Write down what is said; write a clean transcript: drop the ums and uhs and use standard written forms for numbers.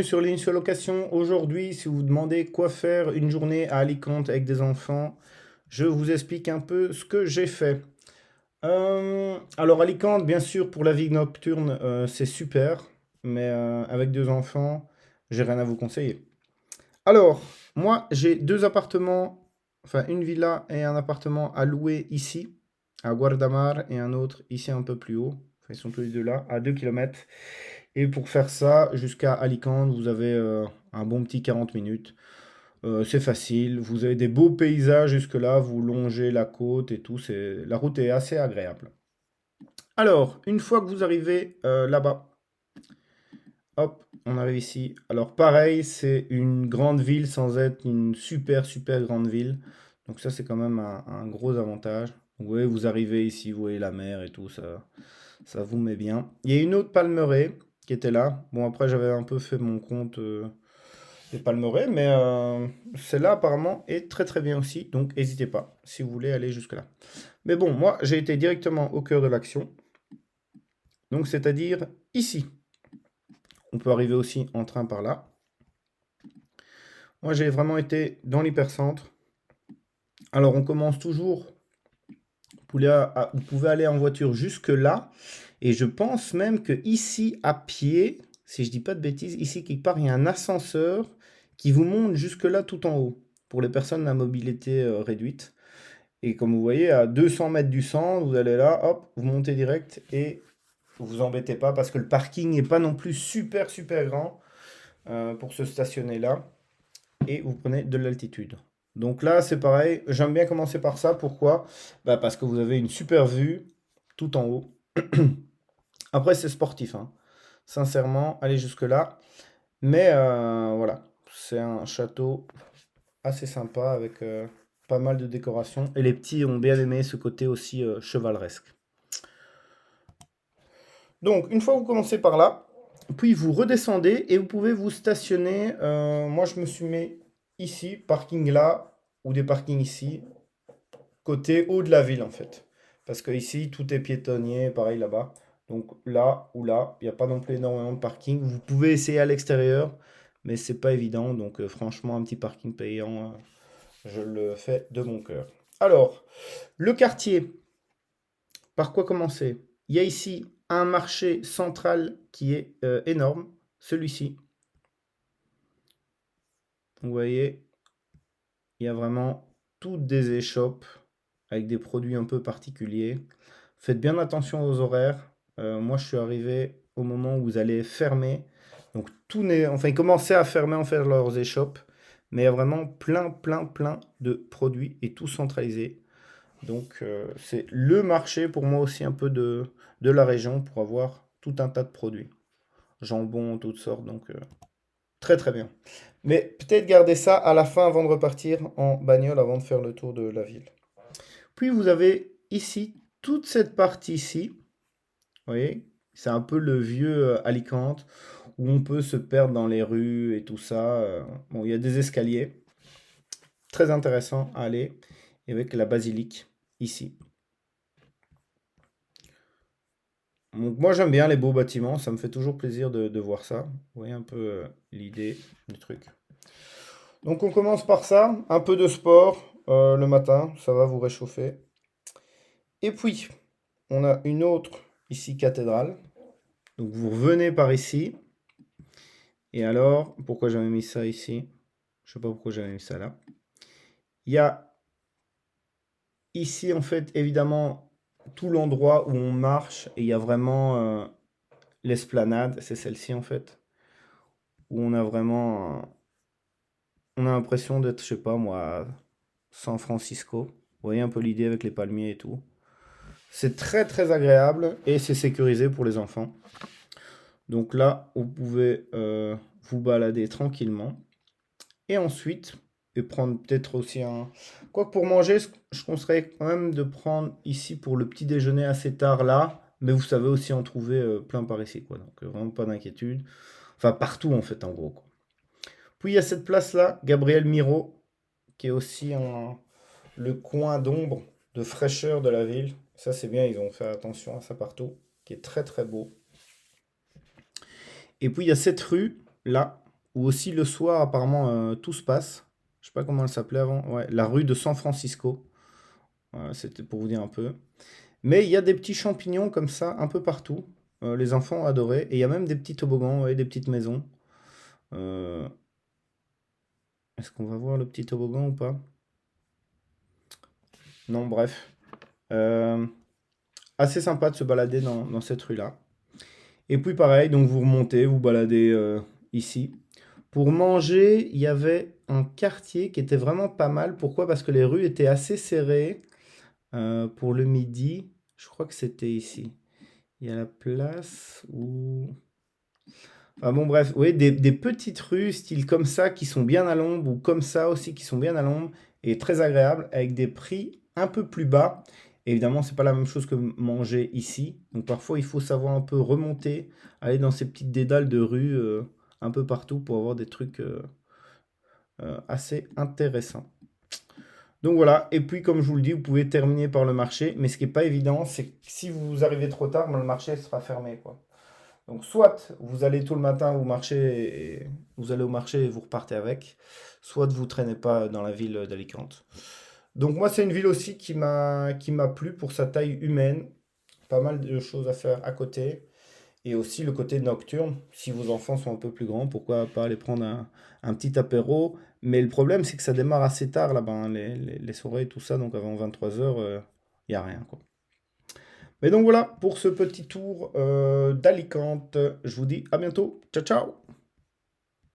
Sur l'initial location, aujourd'hui, si vous vous demandez quoi faire une journée à Alicante avec des enfants, je vous explique un peu ce que j'ai fait. Alors Alicante, bien sûr, pour la vie nocturne, c'est super, mais avec deux enfants, j'ai rien à vous conseiller. Alors, moi, j'ai deux appartements, enfin une villa et un appartement à louer ici, à Guardamar, et un autre ici un peu plus haut. Enfin, ils sont tous les deux là, à 2 kilomètres. Et pour faire ça, jusqu'à Alicante, vous avez un bon petit 40 minutes. C'est facile, vous avez des beaux paysages jusque-là, vous longez la côte et tout, la route est assez agréable. Alors, une fois que vous arrivez là-bas, hop, on arrive ici. Alors pareil, c'est une grande ville sans être une super super grande ville. Donc ça c'est quand même un gros avantage. Vous voyez, vous arrivez ici, vous voyez la mer et tout, ça vous met bien. Il y a une autre palmeraie qui était là. Bon après j'avais un peu fait mon compte des palmeraies, mais celle-là apparemment est très très bien aussi. Donc n'hésitez pas si vous voulez aller jusque-là. Mais bon, moi j'ai été directement au cœur de l'action. Donc c'est-à-dire ici. On peut arriver aussi en train par là. Moi, j'ai vraiment été dans l'hypercentre. Alors, on commence toujours. Vous pouvez aller en voiture jusque là. Et je pense même que ici, à pied, si je dis pas de bêtises, ici quelque part, il y a un ascenseur qui vous monte jusque là tout en haut. Pour les personnes à mobilité réduite. Et comme vous voyez, à 200 mètres du centre, vous allez là, hop, vous montez direct et vous vous embêtez pas parce que le parking n'est pas non plus super super grand pour se stationner là. Et vous prenez de l'altitude. Donc là, c'est pareil, j'aime bien commencer par ça. Pourquoi? Bah parce que vous avez une super vue tout en haut. Après, c'est sportif, hein. Sincèrement, allez jusque-là. Mais voilà, c'est un château assez sympa avec pas mal de décorations. Et les petits ont bien aimé ce côté aussi chevaleresque. Donc, une fois que vous commencez par là, puis vous redescendez et vous pouvez vous stationner. Moi, je me suis mis ici, parking là, ou des parkings ici, côté haut de la ville en fait. Parce que ici, tout est piétonnier, pareil là-bas. Donc là ou là, il n'y a pas non plus énormément de parking. Vous pouvez essayer à l'extérieur, mais c'est pas évident. Donc franchement, un petit parking payant, je le fais de mon cœur. Alors, le quartier, par quoi commencer? Il y a ici un marché central qui est énorme, celui-ci. Vous voyez, il y a vraiment toutes des échoppes avec des produits un peu particuliers. Faites bien attention aux horaires. Moi, je suis arrivé au moment où vous allez fermer. Donc, tout n'est... Enfin, ils commençaient à fermer en fait leurs échoppes. Mais il y a vraiment plein, plein, plein de produits et tout centralisé. Donc, c'est le marché pour moi aussi un peu de la région pour avoir tout un tas de produits. Jambon, toutes sortes. Donc, très, très bien. Mais peut-être garder ça à la fin avant de repartir en bagnole avant de faire le tour de la ville. Puis vous avez ici toute cette partie-ci. Vous voyez, c'est un peu le vieux Alicante où on peut se perdre dans les rues et tout ça. Bon, il y a des escaliers très intéressants à aller et avec la basilique ici. Donc moi j'aime bien les beaux bâtiments, ça me fait toujours plaisir de voir ça. Vous voyez un peu l'idée du truc. Donc on commence par ça, un peu de sport le matin, ça va vous réchauffer. Et puis on a une autre ici cathédrale. Donc vous revenez par ici. Et alors, pourquoi j'avais mis ça ici? Je sais pas pourquoi j'avais mis ça là. Il y a ici, en fait, évidemment, tout l'endroit où on marche. Et il y a vraiment l'esplanade. C'est celle-ci, en fait. Où on a vraiment... on a l'impression d'être, je sais pas moi, à San Francisco. Vous voyez un peu l'idée avec les palmiers et tout. C'est très, très agréable. Et c'est sécurisé pour les enfants. Donc là, vous pouvez vous balader tranquillement. Et ensuite, et prendre peut-être aussi un... Quoi que pour manger, je conseillerais quand même de prendre ici pour le petit déjeuner assez tard là. Mais vous savez aussi en trouver plein par ici, quoi. Donc vraiment pas d'inquiétude. Enfin, partout en fait, en gros, quoi. Puis il y a cette place-là, Gabriel Miro, qui est aussi le coin d'ombre, de fraîcheur de la ville. Ça, c'est bien, ils ont fait attention à ça partout, qui est très très beau. Et puis il y a cette rue là. où aussi le soir, apparemment, tout se passe. Je sais pas comment elle s'appelait avant. Ouais, la rue de San Francisco. C'était pour vous dire un peu. Mais il y a des petits champignons comme ça, un peu partout. Les enfants ont adoré. Et il y a même des petits toboggans, ouais, des petites maisons. Euh, Est-ce qu'on va voir le petit toboggan ou pas? Non, bref. Euh, Assez sympa de se balader dans cette rue-là. Et puis pareil, donc vous remontez, vous baladez ici. Pour manger, il y avait un quartier qui était vraiment pas mal. Pourquoi? Parce que les rues étaient assez serrées pour le midi. Je crois que c'était ici. Il y a la place où... Ah bon, bref, oui, des petites rues, style comme ça, qui sont bien à l'ombre, ou comme ça aussi, qui sont bien à l'ombre, et très agréables, avec des prix un peu plus bas. Évidemment, c'est pas la même chose que manger ici. Donc parfois, il faut savoir un peu remonter, aller dans ces petites dédales de rue un peu partout pour avoir des trucs assez intéressants. Donc voilà, et puis comme je vous le dis, vous pouvez terminer par le marché, mais ce qui n'est pas évident, c'est que si vous arrivez trop tard, ben, le marché sera fermé, quoi. Donc soit vous allez tout le matin, vous marchez, vous allez au marché et vous repartez avec, soit vous traînez pas dans la ville d'Alicante. Donc moi c'est une ville aussi qui m'a plu pour sa taille humaine, pas mal de choses à faire à côté, et aussi le côté nocturne. Si vos enfants sont un peu plus grands, pourquoi pas aller prendre un petit apéro. Mais le problème c'est que ça démarre assez tard là-bas, hein, les soirées et tout ça, donc avant 23 h, il n'y a rien quoi. Mais donc voilà pour ce petit tour d'Alicante. Je vous dis à bientôt. Ciao ciao.